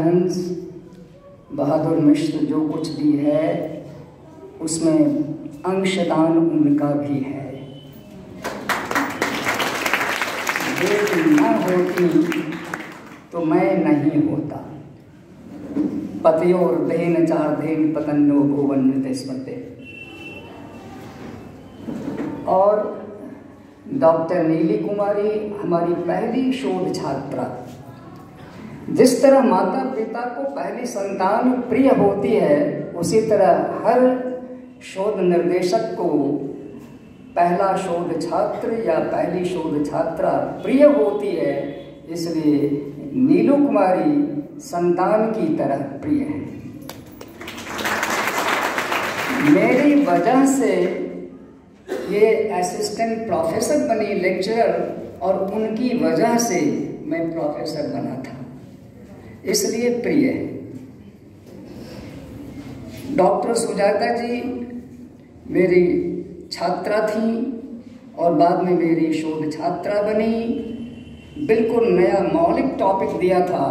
हंस बहादुर मिश्र जो कुछ भी है उसमें अंशदान उनका भी है। वे न होती तो मैं नहीं होता। पतियोर देन चार देन पतन्नो भुवन स्मृते। और डॉक्टर नीली कुमारी हमारी पहली शोध छात्रा। जिस तरह माता पिता को पहली संतान प्रिय होती है, उसी तरह हर शोध निर्देशक को पहला शोध छात्र या पहली शोध छात्रा प्रिय होती है। इसलिए नीलू कुमारी संतान की तरह प्रिय है। मेरी वजह से ये असिस्टेंट प्रोफेसर बनी, लेक्चरर, और उनकी वजह से मैं प्रोफेसर बना था, इसलिए प्रिय है। डॉक्टर सुजाता जी मेरी छात्रा थी और बाद में मेरी शोध छात्रा बनी। बिल्कुल नया मौलिक टॉपिक दिया था,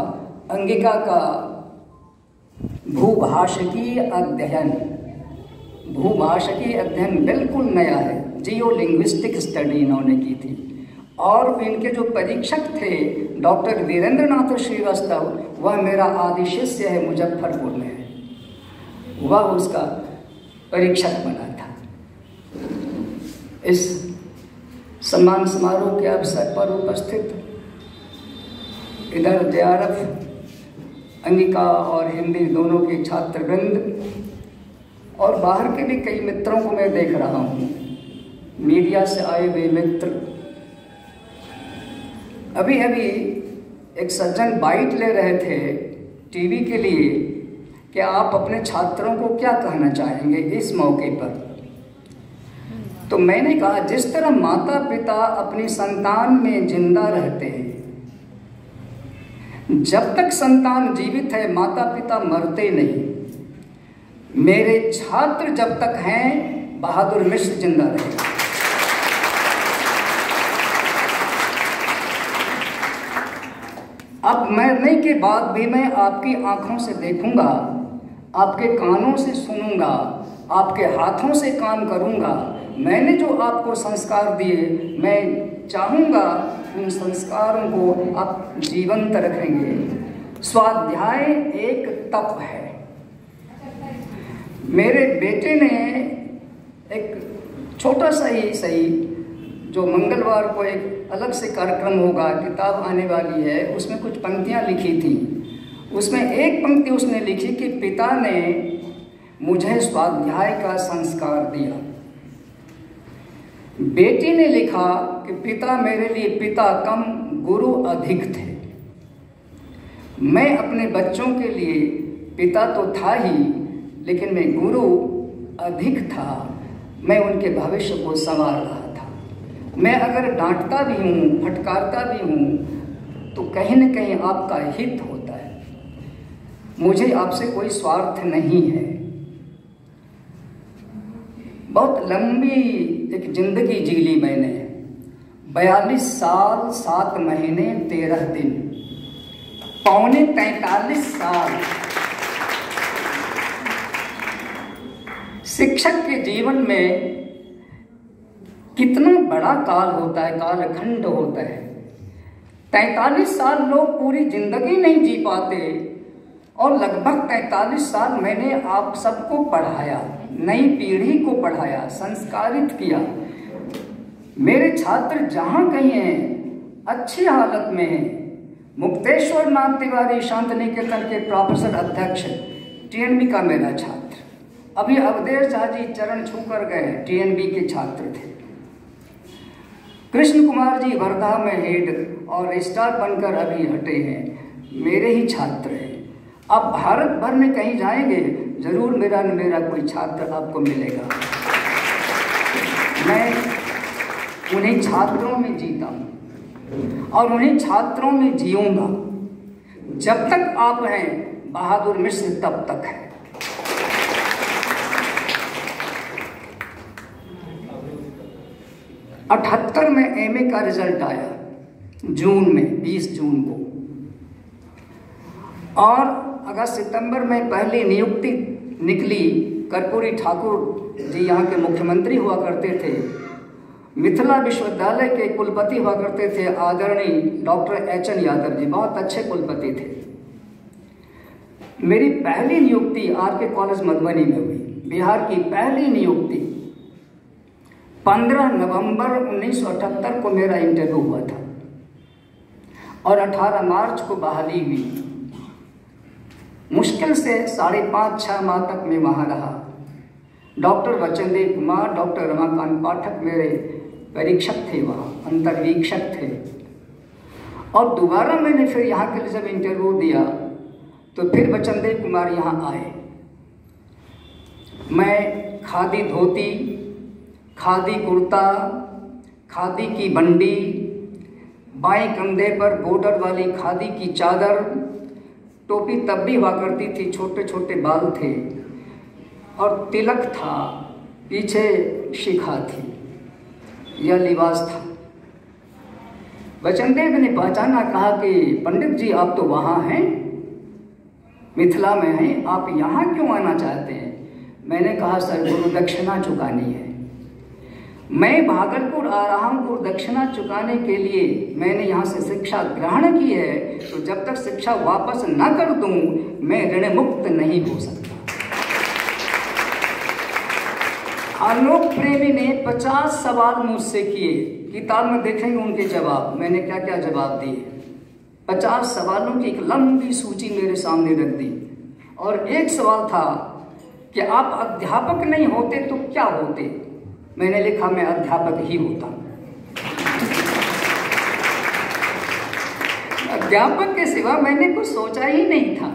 अंगिका का भूभाषिकीय अध्ययन। भूभाषिकीय अध्ययन बिल्कुल नया है, जियो लिंग्विस्टिक स्टडी इन्होंने की थी। और इनके जो परीक्षक थे डॉक्टर वीरेंद्र नाथ श्रीवास्तव, वह मेरा आदि शिष्य है, मुजफ्फरपुर में है। वह उसका परीक्षक बना था। इस सम्मान समारोह के अवसर पर उपस्थित इधर JRF अंगिका और हिंदी दोनों के छात्रवृंद और बाहर के भी कई मित्रों को मैं देख रहा हूँ, मीडिया से आए हुए मित्र। अभी अभी एक सज्जन बाइट ले रहे थे टीवी के लिए कि आप अपने छात्रों को क्या कहना चाहेंगे इस मौके पर। तो मैंने कहा, जिस तरह माता पिता अपनी संतान में जिंदा रहते हैं, जब तक संतान जीवित है माता पिता मरते नहीं। मेरे छात्र जब तक हैं बहादुर मिश्र जिंदा रहेगा। अब मरने के बाद भी मैं आपकी आंखों से देखूंगा, आपके कानों से सुनूंगा, आपके हाथों से काम करूंगा। मैंने जो आपको संस्कार दिए, मैं चाहूंगा उन संस्कारों को आप जीवंत रखेंगे। स्वाध्याय एक तप है। मेरे बेटे ने एक छोटा सा ही सही, जो मंगलवार को एक अलग से कार्यक्रम होगा, किताब आने वाली है, उसमें कुछ पंक्तियां लिखी थी। उसमें एक पंक्ति उसने लिखी कि पिता ने मुझे स्वाध्याय का संस्कार दिया। बेटी ने लिखा कि पिता मेरे लिए पिता कम गुरु अधिक थे। मैं अपने बच्चों के लिए पिता तो था ही, लेकिन मैं गुरु अधिक था। मैं उनके भविष्य को संवार रहा था। मैं अगर डांटता भी हूँ, फटकारता भी हूँ, तो कहीं न कहीं आपका हित होता है। मुझे आपसे कोई स्वार्थ नहीं है। बहुत लंबी एक जिंदगी जी ली मैंने, 42 साल 7 महीने 13 दिन, पौने 43 साल। शिक्षक के जीवन में कितना बड़ा काल होता है, कालखंड होता है। 43 साल लोग पूरी जिंदगी नहीं जी पाते, और लगभग 43 साल मैंने आप सबको पढ़ाया, नई पीढ़ी को पढ़ाया, संस्कारित किया। मेरे छात्र जहाँ कहीं हैं अच्छी हालत में हैं। मुक्तेश्वर नाथ तिवारी शांत निकेतन के प्रोफेसर अध्यक्ष, TNB का मेरा छात्र। अभी अवधेश झा जी चरण छू कर गए, TNB के छात्र थे। कृष्ण कुमार जी वर्धा में हेड और रजिस्ट्रार बनकर अभी हटे हैं, मेरे ही छात्र हैं। आप भारत भर में कहीं जाएंगे, जरूर मेरा न मेरा कोई छात्र आपको मिलेगा। मैं उन्हीं छात्रों में जीता हूँ और उन्हीं छात्रों में जीऊंगा। जब तक आप हैं बहादुर मिश्र, तब तक है। '78 में MA का रिजल्ट आया, जून में, 20 जून को। और अगस्त सितंबर में पहली नियुक्ति निकली। कर्पूरी ठाकुर जी यहाँ के मुख्यमंत्री हुआ करते थे। मिथिला विश्वविद्यालय के कुलपति हुआ करते थे आदरणीय डॉक्टर एच.एन. यादव जी, बहुत अच्छे कुलपति थे। मेरी पहली नियुक्ति आर.के. कॉलेज मधुबनी में हुई, बिहार की पहली नियुक्ति। 15 नवंबर 1978 को मेरा इंटरव्यू हुआ था और 18 मार्च को बहाली हुई। मुश्किल से 5.5-6 माह तक मैं वहाँ रहा। डॉक्टर वचनदेव कुमार, डॉक्टर रमाकांत पाठक मेरे परीक्षक थे, वहाँ अंतर्वीक्षक थे। और दोबारा मैंने फिर यहाँ के लिए जब इंटरव्यू दिया तो फिर वचनदेव कुमार यहाँ आए। मैं खादी धोती, खादी कुर्ता, खादी की बंडी, बाएं कंधे पर बॉर्डर वाली खादी की चादर, टोपी तब भी हुआ करती थी, छोटे छोटे बाल थे और तिलक था, पीछे शिखा थी, यह लिबास था। वचनदेव ने पहचाना, कहा कि पंडित जी आप तो वहाँ हैं, मिथिला में हैं, आप यहाँ क्यों आना चाहते हैं? मैंने कहा सर गुरु दक्षिणा चुकानी है। मैं भागलपुर आ रहा हूँ गुरु दक्षिणा चुकाने के लिए। मैंने यहाँ से शिक्षा ग्रहण की है, तो जब तक शिक्षा वापस न कर दूँ मैं ऋण मुक्त नहीं हो सकता। आलोक प्रेमी ने 50 सवाल मुझसे किए, किताब में देखेंगे उनके जवाब, मैंने क्या क्या जवाब दिए। 50 सवालों की एक लंबी सूची मेरे सामने रख दी और एक सवाल था कि आप अध्यापक नहीं होते तो क्या होते? मैंने लिखा मैं अध्यापक ही होता। अध्यापक के सिवा मैंने कुछ सोचा ही नहीं था,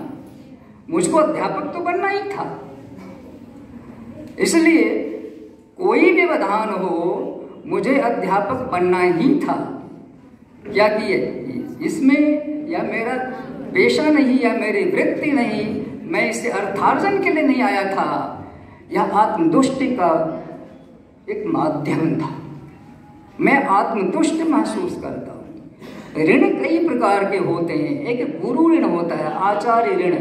मुझको अध्यापक तो बनना ही था। इसलिए कोई भी विधान हो, मुझे अध्यापक बनना ही था। क्या किए इसमें, या मेरा पेशा नहीं या मेरी वृत्ति नहीं, मैं इसे अर्थार्जन के लिए नहीं आया था, यह आत्मतुष्टि का एक माध्यम था। मैं आत्मतुष्ट महसूस करता हूँ। ऋण कई प्रकार के होते हैं। एक गुरु ऋण होता है, आचार्य ऋण,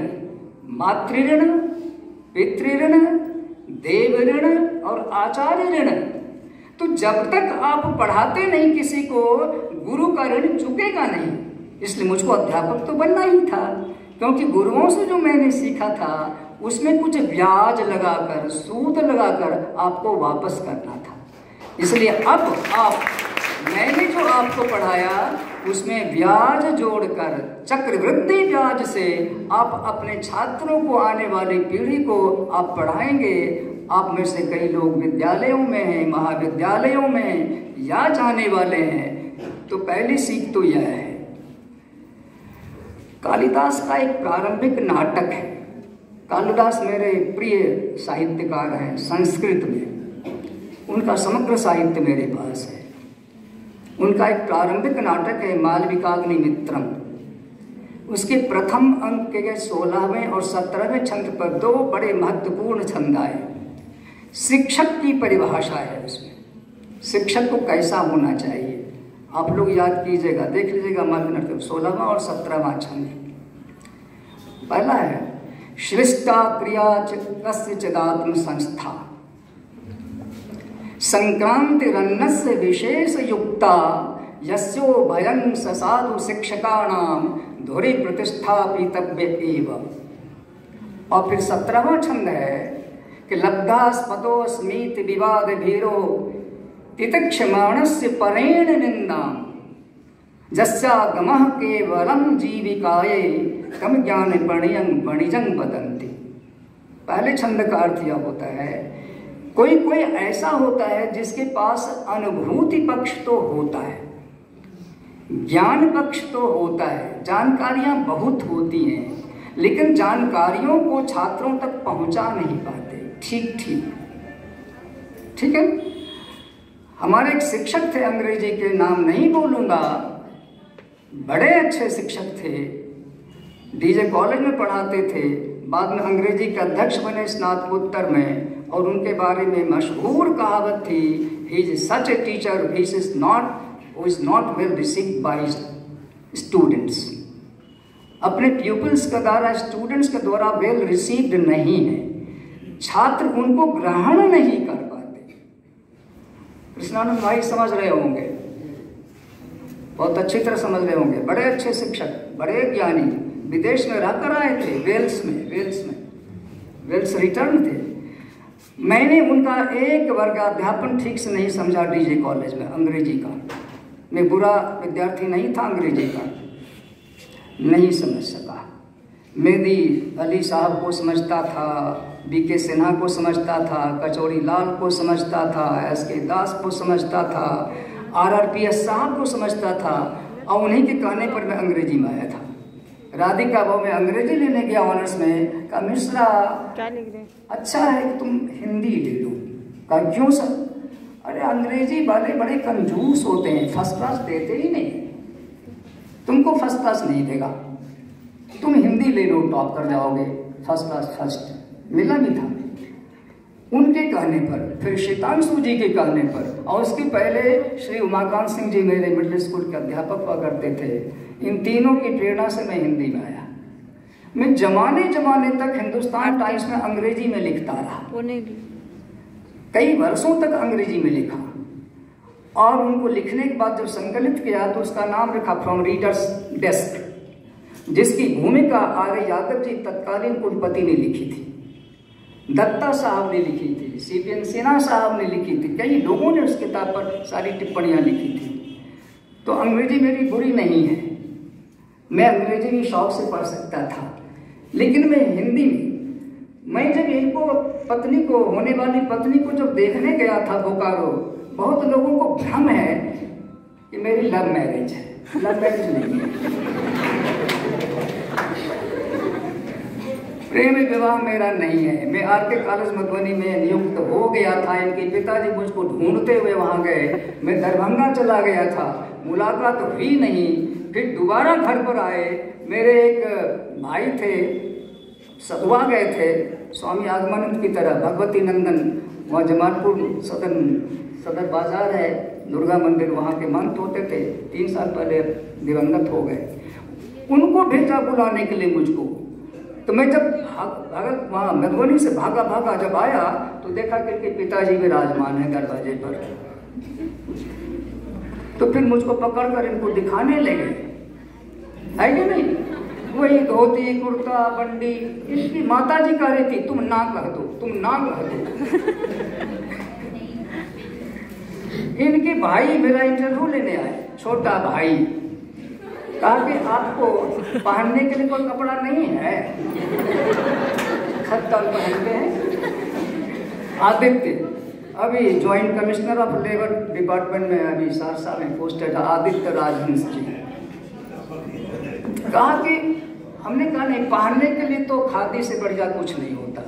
मातृ ऋण, पितृ ऋण, देव ऋण और आचार्य ऋण। तो जब तक आप पढ़ाते नहीं किसी को, गुरु का ऋण चुकेगा नहीं। इसलिए मुझको अध्यापक तो बनना ही था, क्योंकि गुरुओं से जो मैंने सीखा था उसमें कुछ ब्याज लगाकर, सूद लगाकर आपको वापस करना था। इसलिए अब मैंने जो आपको पढ़ाया उसमें ब्याज जोड़कर, चक्रवृद्धि ब्याज से आप अपने छात्रों को, आने वाली पीढ़ी को आप पढ़ाएंगे। आप में से कई लोग विद्यालयों में हैं, महाविद्यालयों में या जाने वाले हैं। तो पहली सीख तो यह है। कालिदास का एक प्रारंभिक नाटक है। कालिदास मेरे प्रिय साहित्यकार हैं संस्कृत में, उनका समग्र साहित्य मेरे पास है। उनका एक प्रारंभिक नाटक है मालविकाग्निमित्रम। उसके प्रथम अंक के 16वें और 17वें छंद पर 2 बड़े महत्वपूर्ण छंद आए। शिक्षक की परिभाषा है उसमें, शिक्षक को कैसा होना चाहिए, आप लोग याद कीजिएगा, देख लीजिएगा मालविकाग्निमित्रम 16वां और 17वां छंद। पहला है श्रेष्ठा क्रिया कस्यचिदात्म संस्था संक्रांतिरन्नस्य विशेष युक्ता यस्यो भयं ससाधु शिक्षकाणाम धुरि प्रतिष्ठापितव्य एव। और फिर 17वां छंद है कि लब्धास्पतो स्मित विवाद भीरो तितिक्षमाणस्य परेण निंदाम जस्यागमः केवलम जीविकाये तम ज्ञान पणिजं वदन्ति। पहले छंद का अर्थ यह होता है, कोई कोई ऐसा होता है जिसके पास अनुभूति पक्ष तो होता है, ज्ञान पक्ष तो होता है, जानकारियां बहुत होती हैं, लेकिन जानकारियों को छात्रों तक पहुंचा नहीं पाते ठीक है। हमारे एक शिक्षक थे, अंग्रेजी के नाम नहीं बोलूँगा, बड़े अच्छे शिक्षक थे, डीजे कॉलेज में पढ़ाते थे, बाद में अंग्रेजी के अध्यक्ष बने स्नातकोत्तर में, और उनके बारे में मशहूर कहावत थी, he is such a teacher who is not well received by students. अपने प्यूपल्स के द्वारा, स्टूडेंट्स के द्वारा वेल रिसीव्ड नहीं है। छात्र उनको ग्रहण नहीं कर पाते। कृष्णानंद भाई समझ रहे होंगे, बहुत अच्छी तरह समझ रहे होंगे। बड़े अच्छे शिक्षक, बड़े ज्ञानी, विदेश में रहकर आए थे, वेल्स रिटर्न थे। मैंने उनका एक वर्ग अध्यापन ठीक से नहीं समझा डीजे कॉलेज में, अंग्रेजी का। मैं बुरा विद्यार्थी नहीं था, अंग्रेजी का नहीं समझ सका। मेहदी अली साहब को समझता था, बीके सिन्हा को समझता था, कचौड़ी लाल को समझता था, एसके दास को समझता था, आरआरपीएस साहब को समझता था, और उन्हीं के कहने पर मैं अंग्रेजी में आया था। राधिका भाव में अंग्रेजी लेने गया ऑनर्स में। कहा मिश्रा क्या लिख रहे, अच्छा है कि तुम हिंदी ले लो। कहा क्यों सर? अरे अंग्रेजी वाले बड़े कंजूस होते हैं, फर्स्ट क्लास देते ही नहीं, तुमको फर्स्ट क्लास नहीं देगा, तुम हिंदी ले लो, टॉप कर जाओगे, फर्स्ट क्लास फर्स्ट। मिला भी था उनके कहने पर, फिर शीतांशु जी के कहने पर, और उसके पहले श्री उमाकांत सिंह जी मेरे मिडिल स्कूल के अध्यापक हुआ करते थे। इन तीनों की प्रेरणा से मैं हिंदी में आया। मैं जमाने तक हिंदुस्तान टाइम्स में अंग्रेजी में लिखता रहा, कई वर्षों तक अंग्रेजी में लिखा, और उनको लिखने के बाद जब संकलित किया तो उसका नाम रखा फ्रॉम रीडर्स डेस्क, जिसकी भूमिका आर्य यादव जी तत्कालीन कुलपति ने लिखी थी, दत्ता साहब ने लिखी थी, सीपीएन सिन्हा साहब ने लिखी थी, कई लोगों ने उस किताब पर सारी टिप्पणियां लिखी थी। तो अंग्रेजी मेरी बुरी नहीं है, मैं अंग्रेजी भी शौक से पढ़ सकता था, लेकिन मैं हिंदी में, मैं जब इनको पत्नी को, होने वाली पत्नी को जब देखने गया था बोकारो, बहुत लोगों को भ्रम है कि मेरी लव मैरिज है। लव मैरिज नहीं है, प्रेम विवाह मेरा नहीं है। मैं आरके कॉलेज मधुबनी में नियुक्त हो गया था, इनके पिताजी मुझको ढूंढते हुए वहां गए, मैं दरभंगा चला गया था, मुलाकात हुई नहीं। फिर दोबारा घर पर आए, मेरे एक भाई थे, सदवा गए थे, स्वामी आगमानंद की तरह, भगवती नंदन, वहाँ जमालपुर सदर बाजार है, दुर्गा मंदिर, वहाँ के महंत होते थे, 3 साल पहले दिवंगत हो गए। उनको भेजा बुलाने के लिए मुझको। तो मैं जब वहाँ मधुबनी से भागा जब आया तो देखा कि इनके पिताजी विराजमान है दरवाजे पर। तो फिर मुझको पकड़कर इनको दिखाने लगे, है कि नहीं, वही धोती कुर्ता बंडी। इसकी माता जी कह रही थी तुम ना कह दो, तुम ना कह दो। इनके भाई मेरा इंटरव्यू लेने आए, छोटा भाई, कहा कि आपको पहनने के लिए कोई कपड़ा नहीं है, खत्तल पहनते हैं। आदित्य अभी joint commissioner of labour department में अभी सहरसा में पोस्टेड है, आदित्य राजहंस जी। कहा कि हमने कहा नहीं, पहनने के लिए तो खादी से बढ़िया कुछ नहीं होता।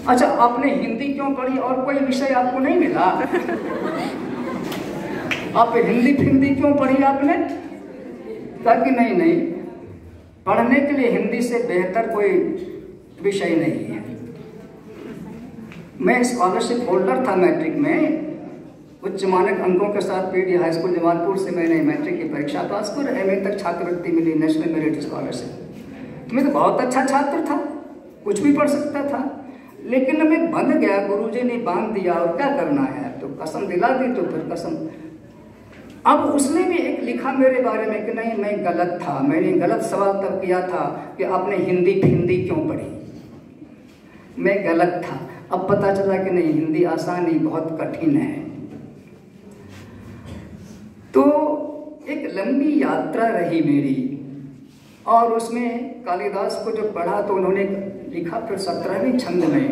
अच्छा, आपने हिंदी क्यों पढ़ी, और कोई विषय आपको नहीं मिला? आप हिंदी क्यों पढ़ी आपने? कहा कि नहीं, पढ़ने के लिए हिंदी से बेहतर कोई विषय नहीं है। मैं स्कॉलरशिप होल्डर था मैट्रिक में, उच्च मानक अंकों के साथ पीडी हाई स्कूल जमालपुर से मैंने मैट्रिक की परीक्षा पास कर एमए तक छात्रवृत्ति मिली, नेशनल मेरिट स्कॉलरशिप। तो मैं तो बहुत अच्छा छात्र था, कुछ भी पढ़ सकता था, लेकिन मैं बंध गया, गुरुजी ने बांध दिया, और क्या करना है, तो कसम दिला दी, तो फिर कसम। अब उसने भी एक लिखा मेरे बारे में कि नहीं, मैं गलत था, मैंने गलत सवाल तब किया था कि आपने हिंदी क्यों पढ़ी, मैं गलत था। अब पता चला कि नहीं, हिंदी आसान नहीं, बहुत कठिन है। तो एक लंबी यात्रा रही मेरी, और उसमें कालिदास को जब पढ़ा तो उन्होंने लिखा फिर 17वें छंद में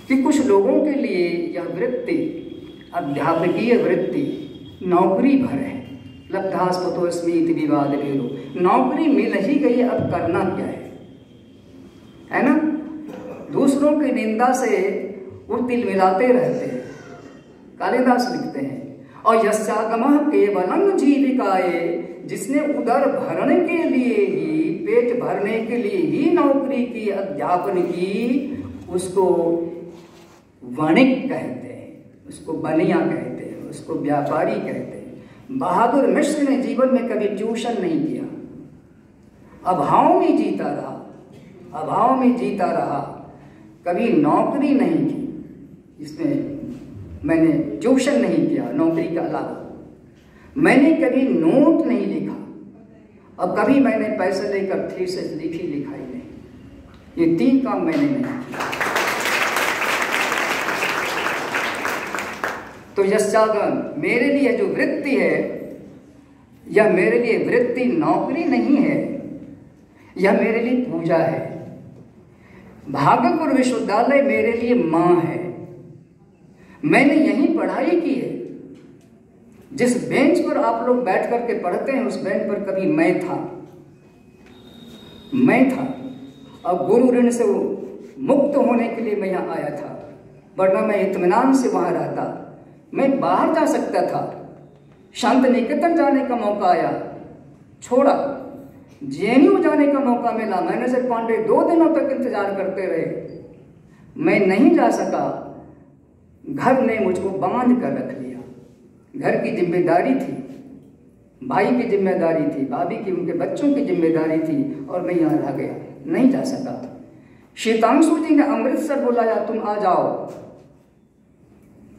कि कुछ लोगों के लिए यह वृत्ति, अध्यापकीय वृत्ति, नौकरी भर है। लब्धास्पतो स्मित विवाद भेदो, नौकरी मिल ही गई, अब करना क्या है ना? दूसरों की निंदा से वो तिल मिलाते रहते हैं, कालिदास लिखते हैं। और यस्यागमः केवलं जीविकाये, जिसने उदर भरने के लिए ही, पेट भरने के लिए ही नौकरी की, अध्यापन की, उसको वणिक कहते हैं, उसको बनिया कहते हैं, उसको व्यापारी कहते हैं। बहादुर मिश्र ने जीवन में कभी ट्यूशन नहीं किया, अभाव में जीता रहा, अभाव में जीता रहा, कभी नौकरी नहीं की। इसमें मैंने ट्यूशन नहीं किया नौकरी के अलावा, मैंने कभी नोट नहीं लिखा और कभी मैंने पैसे लेकर थीसिस लिखी लिखाई नहीं। ये 3 काम मैंने नहीं किया। तो यशागन मेरे लिए जो वृत्ति है, यह मेरे लिए वृत्ति नौकरी नहीं है, यह मेरे लिए पूजा है। भागलपुर विश्वविद्यालय मेरे लिए मां है। मैंने यहीं पढ़ाई की है। जिस बेंच पर आप लोग बैठ करके पढ़ते हैं, उस बेंच पर कभी मैं था। और गुरु ऋण से मुक्त होने के लिए मैं यहाँ आया था, वरना मैं इत्मीनान से वहां रहता। मैं बाहर जा सकता था, शांत निकेतन जाने का मौका आया, छोड़ा। जेएनयू जाने का मौका मिला, मैनेजर पांडे 2 दिनों तक इंतजार करते रहे, मैं नहीं जा सका। घर ने मुझको बांध कर रख लिया। घर की जिम्मेदारी थी, भाई की जिम्मेदारी थी, भाभी की, उनके बच्चों की जिम्मेदारी थी, और मैं यहाँ रह गया, नहीं जा सका। शीतांशु जी ने अमृतसर बुलाया, तुम आ जाओ।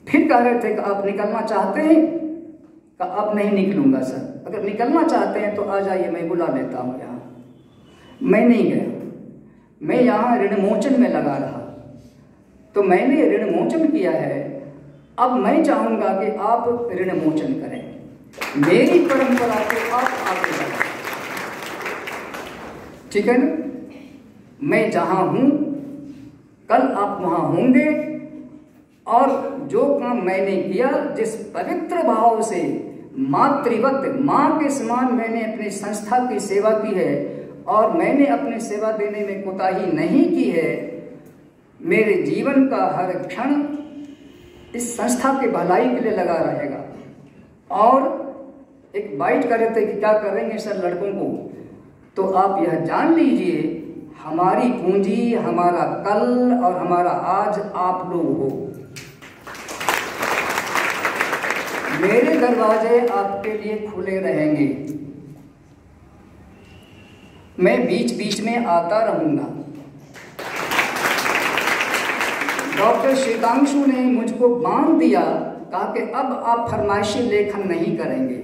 फिर कह रहे थे कि आप निकलना चाहते हैं? कि अब नहीं निकलूंगा सर, अगर निकलना चाहते हैं तो आ जाइए, मैं बुला लेता हूँ यहाँ। मैं नहीं गया, मैं यहाँ ऋणमोचन में लगा रहा। तो मैंने ऋणमोचन किया है, अब मैं चाहूंगा कि आप ऋणमोचन करें, मेरी परंपरा को आप आगे बढ़ाएं। ठीक है ना? मैं जहां हूं, कल आप वहां होंगे, और जो काम मैंने किया, जिस पवित्र भाव से मातृवत, मां के समान मैंने अपनी संस्था की सेवा की है, और मैंने अपनी सेवा देने में कोताही नहीं की है। मेरे जीवन का हर क्षण इस संस्था के भलाई के लिए लगा रहेगा। और एक बाइट कर रहे थे कि क्या करेंगे सर लड़कों को, तो आप यह जान लीजिए, हमारी पूंजी, हमारा कल और हमारा आज आप लोग हो। मेरे दरवाजे आपके लिए खुले रहेंगे, मैं बीच बीच में आता रहूंगा। डॉक्टर शीतांशु ने मुझको बांध दिया, कहा कि अब आप फरमाइशी लेखन नहीं करेंगे।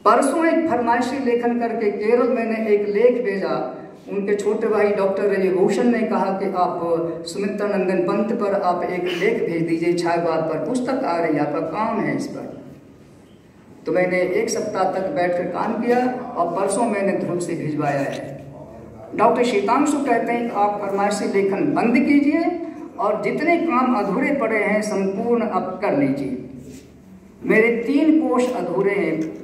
परसों एक फरमाइशी लेखन करके केरल मैंने एक लेख भेजा। उनके छोटे भाई डॉक्टर रविभूषण ने कहा कि आप सुमित्रानंदन पंत पर आप एक लेख भेज दीजिए, छायावाद पर पुस्तक आ रही है, आपका काम है इस पर। तो मैंने 1 सप्ताह तक बैठकर काम किया, और परसों मैंने ध्रुव से भिजवाया है। डॉक्टर शीतांशु कहते हैं कि आप फरमाइशी लेखन बंद कीजिए, और जितने काम अधूरे पड़े हैं संपूर्ण आप कर लीजिए। मेरे 3 कोश अधूरे हैं।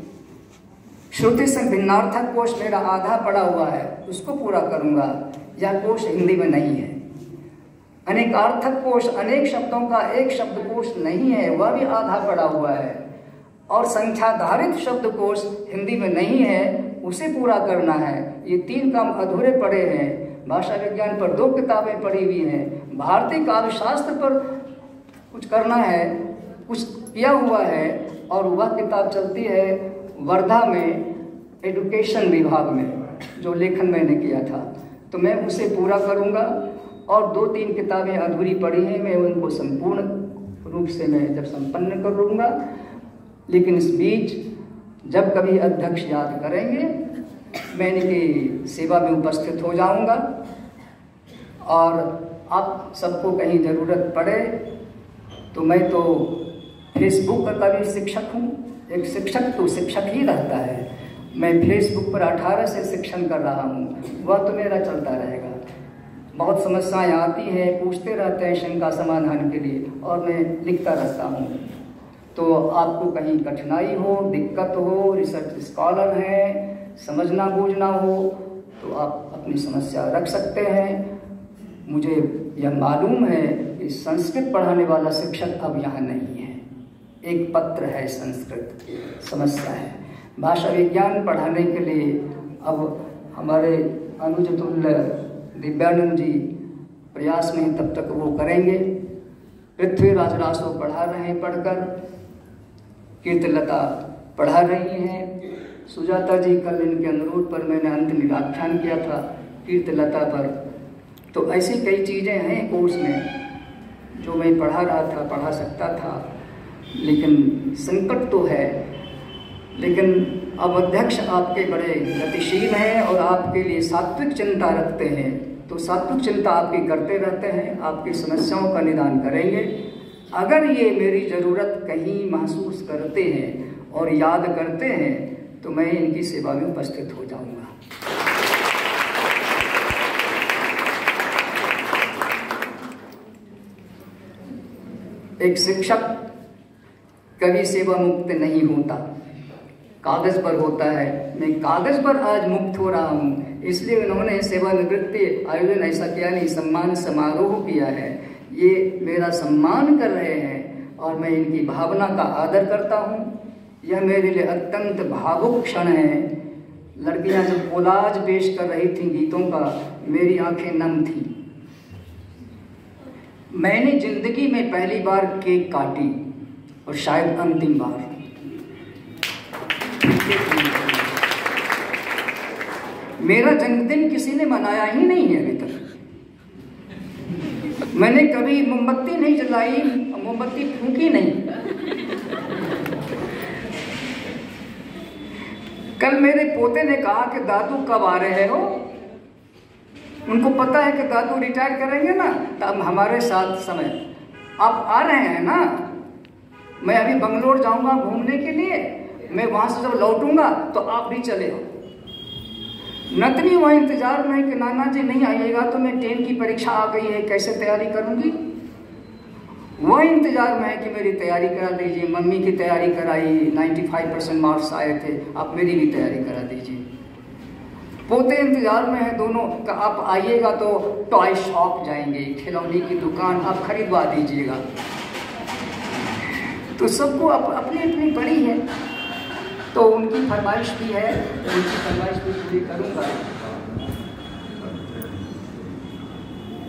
श्रुति संग भिन्नार्थक कोश मेरा आधा पड़ा हुआ है, उसको पूरा करूंगा। यह कोश हिंदी में नहीं है। अनेकार्थक कोश, अनेक शब्दों का एक शब्दकोश नहीं है, वह भी आधा पड़ा हुआ है। और संख्याधारित शब्दकोश हिंदी में नहीं है, उसे पूरा करना है। ये 3 काम अधूरे पड़े हैं। भाषा विज्ञान पर 2 किताबें पढ़ी हुई हैं। भारतीय काव्य शास्त्र पर कुछ करना है, कुछ किया हुआ है, और वह किताब चलती है वर्धा में एजुकेशन विभाग में, जो लेखन मैंने किया था, तो मैं उसे पूरा करूंगा। और 2-3 किताबें अधूरी पड़ी हैं, मैं उनको संपूर्ण रूप से मैं जब संपन्न कर लूँगा। लेकिन इस बीच जब कभी अध्यक्ष याद करेंगे, मैं इनकी सेवा में उपस्थित हो जाऊंगा। और आप सबको कहीं ज़रूरत पड़े तो मैं तो फेसबुक का भी शिक्षक हूँ। एक शिक्षक तो शिक्षक ही रहता है। मैं फेसबुक पर 18 से शिक्षण कर रहा हूँ, वह तो मेरा चलता रहेगा। बहुत समस्याएं आती हैं, पूछते रहते हैं शंका समाधान के लिए, और मैं लिखता रहता हूँ। तो आपको कहीं कठिनाई हो, दिक्कत हो, रिसर्च स्कॉलर हैं, समझना बूझना हो, तो आप अपनी समस्या रख सकते हैं। मुझे यह मालूम है कि संस्कृत पढ़ाने वाला शिक्षक अब यहाँ नहीं है। एक पत्र है, संस्कृत समस्या है। भाषा विज्ञान पढ़ाने के लिए अब हमारे अनुजतुल्य दिव्यानंद जी प्रयास में, तब तक वो करेंगे। पृथ्वीराज रासो पढ़ा रहे हैं, पढ़कर कीर्तिलता पढ़ा रही हैं। सुजाता जी, कल इनके अनुरोध पर मैंने अंतिम व्याख्यान किया था कीर्तलता पर। तो ऐसी कई चीज़ें हैं कोर्स में जो मैं पढ़ा रहा था, पढ़ा सकता था, लेकिन संकट तो है। लेकिन अब अध्यक्ष आपके बड़े गतिशील हैं और आपके लिए सात्विक चिंता रखते हैं, तो सात्विक चिंता आपकी करते रहते हैं, आपकी समस्याओं का निदान करेंगे। अगर ये मेरी ज़रूरत कहीं महसूस करते हैं और याद करते हैं तो मैं इनकी सेवा में उपस्थित हो जाऊंगा। एक शिक्षक कभी सेवा मुक्त नहीं होता, कागज पर होता है। मैं कागज पर आज मुक्त हो रहा हूँ, इसलिए उन्होंने सेवानिवृत्ति आयोजन ऐसा किया नहीं, सम्मान समारोह किया है। ये मेरा सम्मान कर रहे हैं और मैं इनकी भावना का आदर करता हूँ। यह मेरे लिए अत्यंत भावुक क्षण है। लड़कियाँ जब कोलाज पेश कर रही थीं गीतों का, मेरी आंखें नम थीं। मैंने जिंदगी में पहली बार केक काटी और शायद अंतिम बार। मेरा जन्मदिन किसी ने मनाया ही नहीं है अभी तक। मैंने कभी मोमबत्ती नहीं जलाई, मोमबत्ती फूंकी नहीं। कल मेरे पोते ने कहा कि दादू कब आ रहे हो। उनको पता है कि दादू रिटायर करेंगे ना, तब हमारे साथ समय। आप आ रहे हैं ना? मैं अभी बंगलोर जाऊंगा घूमने के लिए, मैं वहां से जब लौटूंगा तो आप भी चले आओ। नतनी वह इंतजार में है कि नाना जी नहीं आइएगा तो मैं 10 की परीक्षा आ गई है, कैसे तैयारी करूंगी। वह इंतजार में है कि मेरी तैयारी करा दीजिए। मम्मी की तैयारी कराई, 95% मार्क्स आए थे, आप मेरी भी तैयारी करा दीजिए। पोते इंतजार में है दोनों का, आप आइएगा तो टॉय शॉप जाएंगे, खिलौने की दुकान आप खरीदवा दीजिएगा। तो सबको अपनी अपनी पड़ी है, तो उनकी फरमाइश भी है, उनकी फरमाइश भी पूरी करूंगा।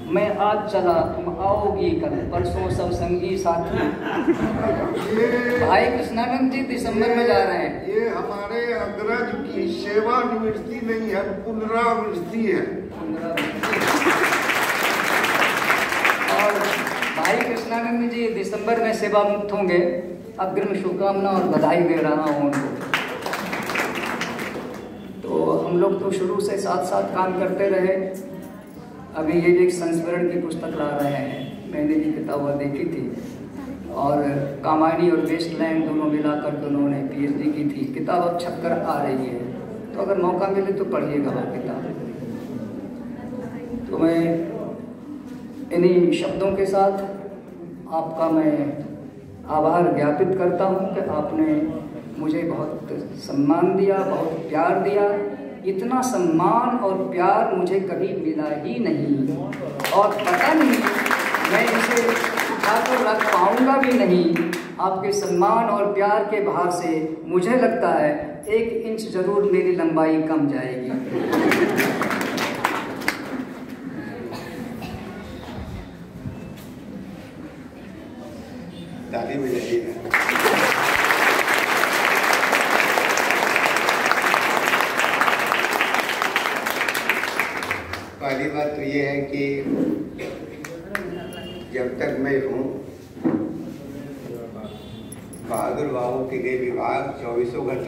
मैं आज चला, तुम आओगी कल, परसों सब संगी साथी। भाई कृष्णानंद जी दिसंबर में जा रहे हैं। ये हमारे अग्रज की सेवानिवृत्ति नहीं है, पुनरावृत्ति है। और भाई कृष्णानंद जी दिसंबर में सेवा मुक्त होंगे। अग्रिम शुभकामना और बधाई दे रहा हूँ उनको। तो हम लोग तो शुरू से साथ साथ काम करते रहे। अभी ये भी एक संस्मरण की पुस्तक ला रहे हैं, मैंने भी किताब देखी थी। और कामायनी और वेस्टलैंड दोनों मिलाकर के उन्होंने PhD की थी। किताब अब छपकर आ रही है, तो अगर मौका मिले तो पढ़िएगा वो किताब। तो मैं इन्हीं शब्दों के साथ आपका मैं आभार ज्ञापित करता हूँ कि आपने मुझे बहुत सम्मान दिया, बहुत प्यार दिया। इतना सम्मान और प्यार मुझे कभी मिला ही नहीं, और पता नहीं मैं इसे उठाकर रख पाऊंगा भी नहीं। आपके सम्मान और प्यार के भार से मुझे लगता है 1 इंच जरूर मेरी लंबाई कम जाएगी। ताली बजाइए। पहली बात तो ये है कि जब तक मैं हूँ बहादुर बाबू के लिए विभाग 24 घंटे